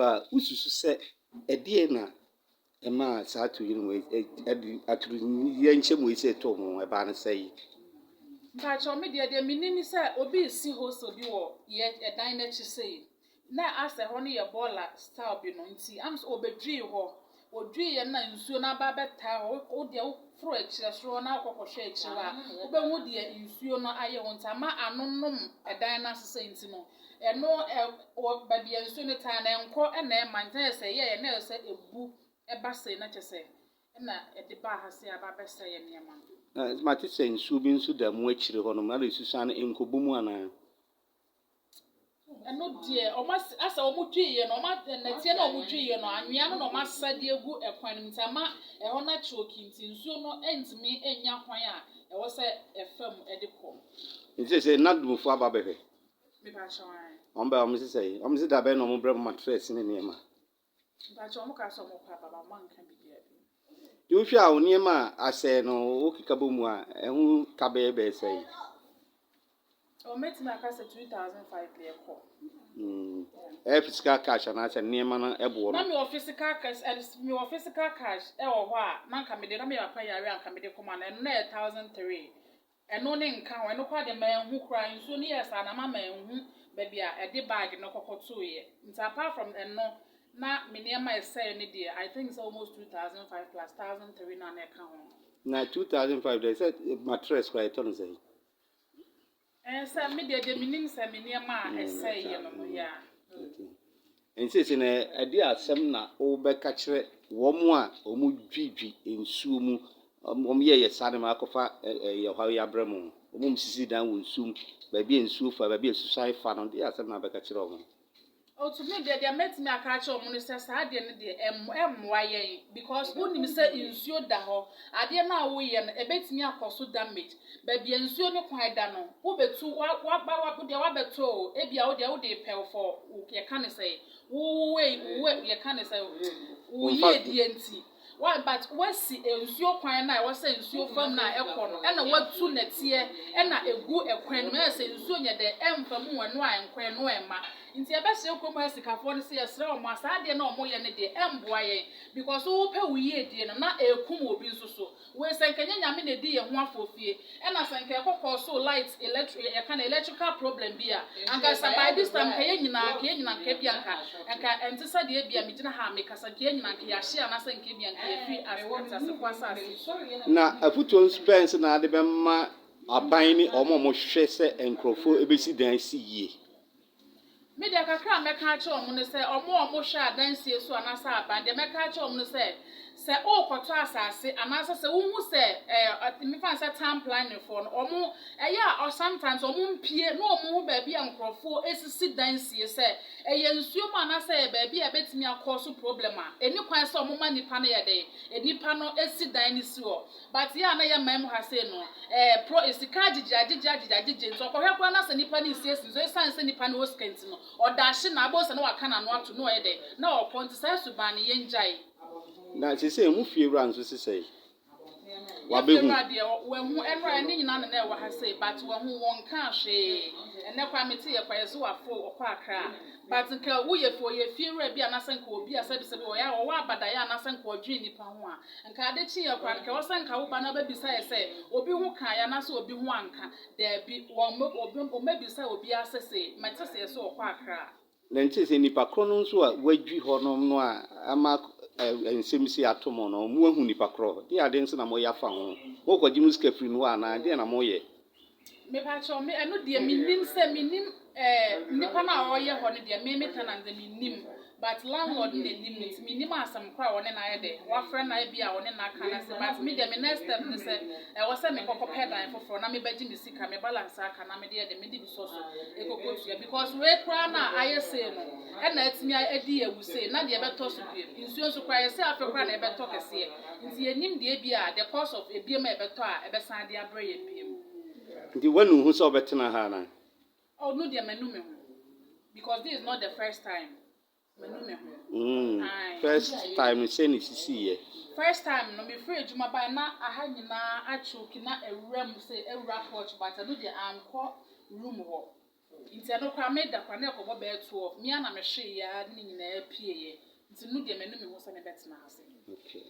Ba ususu sɛ ɛdeɛ na ɛma saa to yi no ɛde atoro yɛnkyɛ mu sɛ ɛtɔ ho ɛbaa no sɛ yi. Mpacho me de minim sɛ obi si hostel bi wɔ yɛ ɛdan n'akyi sei. Na asɛ hɔ no yɛ boiler style bi no nti am so obedwii hɔ. Odwii yɛ na nsuo na ba bɛtaa hɔ. Wo de wo foro akyire soro na akɔkɔhwɛ akyire a wobɛhu de nsuo no ayɛ ho ntama anonom ɛdan na sesɛ nti no. Ɛno wɔ baabi nsuo no taa na nkɔ ɛna ɛma ntan sɛ yɛ na sɛ ebu ɛba sei na kyɛ sɛ ɛna ɛde ba ha se aba bɛsɛ yɛ nneɛma. Mate sɛ nsuo bi nso da mu akyire hɔ no ma resusa no nkɔbɔ mu anaa. Ɛno deɛ asa ɔmo dwi yɛ no ɔma nɛteɛ na ɔmo dwi yɛ no anwea no na ɔma sade egu ɛkwan no ntama ɛhɔ na choki nti nsuo no ɛntumi enya kwan a ɛwɔ sɛ ɛfam ɛde kɔ. Nti sɛ nadumfo aba bɛhwɛ. Mepa kyɛwan. Ɔmo sɛ yi ɔmo sɛ da bɛn na ɔmo brɛ mo mattress ne nneɛma. Mepa kyɛw ɔmo ka sɛ ɔmo kɔ aba ma nka bi bia. Di wohwɛ a wo nneɛma a asɛ no wokeka bɔ mu a ɛho ka bɛyɛ sɛ yi. Ɔmetumi aka sɛ 2005 deɛ kɔ. Physical cash anaasɛ nneɛma no ɛboɔ no. Na me wɔ physical cash ɛwɔ hɔ a na nka mede na me papa yare a nka mede kɔma na ɛno na yɛ 1003. Ɛno ne nka ho ɛno kɔ de ma ɛho kura nsuo no yɛ saa na ma ɛho baabi a ɛde bag no kɔkɔtoo yɛ. Nti apart from ɛno na me nneɛma ɛsɛe ne deɛ I think it's almost 2005 plus 1003 na ɛka ho. Na 2005 de sɛ mattress kora ɛtɔ no sɛ. Sɛ me deɛ minim sɛ me nneɛma a ɛsɛe yɛ no ya. Nsese na ɛde asɛm na wobɛka kyerɛ wɔn a wɔn dwidwi nsuo mu wɔn yɛ saa de ma akɔfa yɛ hɔ yɛabrɛ mu wɔn sisi dan wɔ nsuo mu baabi nsuo fa baabi susan fa no de asɛm na bɛka kyerɛ wɔn. Otu me deɛ metumi aka kyerɛ wɔn no sɛ saa deɛ no deɛ ɛmmoa yɛn because wonim sɛ nsuo da hɔ adeɛ na woyɛ no ebetumi akɔ so damage baabi nsuo no kwan da no wobetu wabɛto ebia wode pɛw for yɛka ne sɛ wo yɛka ne sɛ wo yie die nti but wasi nsuo kwan na ɛwɔ sɛ nsuo fam na ɛkɔ no ɛna watu nɛteɛ ɛna egu ɛkwan no ɛna sɛ nsuo nyɛ dɛ ɛmfa mu wɔ no a nkwan no ɛma nti ɛbɛhyɛ kurom ha sikafoɔ no sɛ yɛsrɛ wɔn asadeɛ na wɔn yɛ no deɛ ɛmboa yɛn because wopɛ wo yie die no na ekum obi nso so wei sɛ nkɛnyɛ nyame na edi yɛn ho afɔfie ɛna sɛ nkɛ kɔkɔɔ so light electrical problem bi a anka sɛ by this time kɛyɛ nyinaa nkɛ bi anka ɛnte sɛ deɛ bi a megyina ha mekasa kɛyɛ nyinaa nkɛ yɛahye anasɛ nkɛ bi anka yɛfiri asase kɔ asase na afutuo spɛns na ade bɛma aban ne ɔmo hwɛ sɛ nkurɔfoɔ ebesi dan si yie. Media kakra meka akyɛ ɔmo ne sɛ ɔmo hwɛ adansie so anasa aban de meka akyɛ ɔmo ne sɛ okɔtɔ asase anasa sɛ wohu sɛ mefa sɛ town planning for no ɔmo ɛyɛ a sometimes ɔmo mpie na ɔmo ho baabi a nkurɔfoɔ esisi dansie sɛ ɛyɛ nsuo mu anasa yɛ baabi a betumi akɔ so problem a eni kwan sɛ ɔmo ma nipa no yɛ de nipa no esi dan ne si hɔ but yɛ na yɛ man mu ha sei no esika agyegye nso ɔkɔhwɛ kwan na sɛ nipa no esi nso esan sɛ nipa no wɔ sika nti no ɔdaahye na abɔ sɛ na waka na no ato no ɔyɛ dɛ na ɔkɔ nti sɛ suban ne yɛn gyae na sese emu fie wura nso sese wabehu wahu ɛnra ne nyina na ɛwɔ ha sei but wahu wɔn ka hwee ɛnɛ kwa mete yɛ kwa yɛso wafo ɔkɔ akra but nka wo yɛ fo yɛ fie wura bi anasa nka obi asɛbisɛbi ɔyɛ ɔwɔ abadaeɛ anasa nka ɔdwe nipa ho a nka ade kyi yɛ kwa nka wɔsɛ nka wo ba na babisa yɛ sɛ obi ho ka ya anasa obi ho anka daabi wɔn obisa obi asɛsɛ mate sɛ yɛso ɔkɔ akra na nti sɛ nipa koro no nso a wadwi hɔ no a ama nsɛm si ato mo no mo ahu nipa koro de ade nso na mo yɛ afa ho mo kɔgye mu sika firi no ana de na mo yɛ me pa cho me eno de minim sɛ minim nipa na ɔyɛ hɔ no de me tenant de minim but landlord ne nim nti minim asɛm kora wɔne na ayɛ de wafrɛ na bi a wɔne na aka na sɛ but me de me next step ne sɛ ɛwɔ sɛ me kɔkɔ pɛ dan foforɔ na me bagye me sika me balance aka na me de me de bi so ekokotua because we kora na ayɛ sei no ɛna atimi adi ewu sei na de ɛbɛtɔ so bi nsuo so kora yɛ sɛ afɛ kora na ɛbɛtɔ kɛseɛ nti enim de bi a the cost of ebiem ɛbɛtɔ a ɛbɛsan de abrɛ yɛ biem nti wanu hu sɛ ɔbɛtena ha na oh no dear manu me ho because this is not the first time manu me ho first time say ni sisi ye first time no me free adwuma ba na aha nyina achoki na ewura mu say ewura porch but no dear anko room ho nti no kwa me da kwa na ekobọ be 12 me ana me hwe ya ne nyina pie ye nti no de me no me ho se me betena ase okay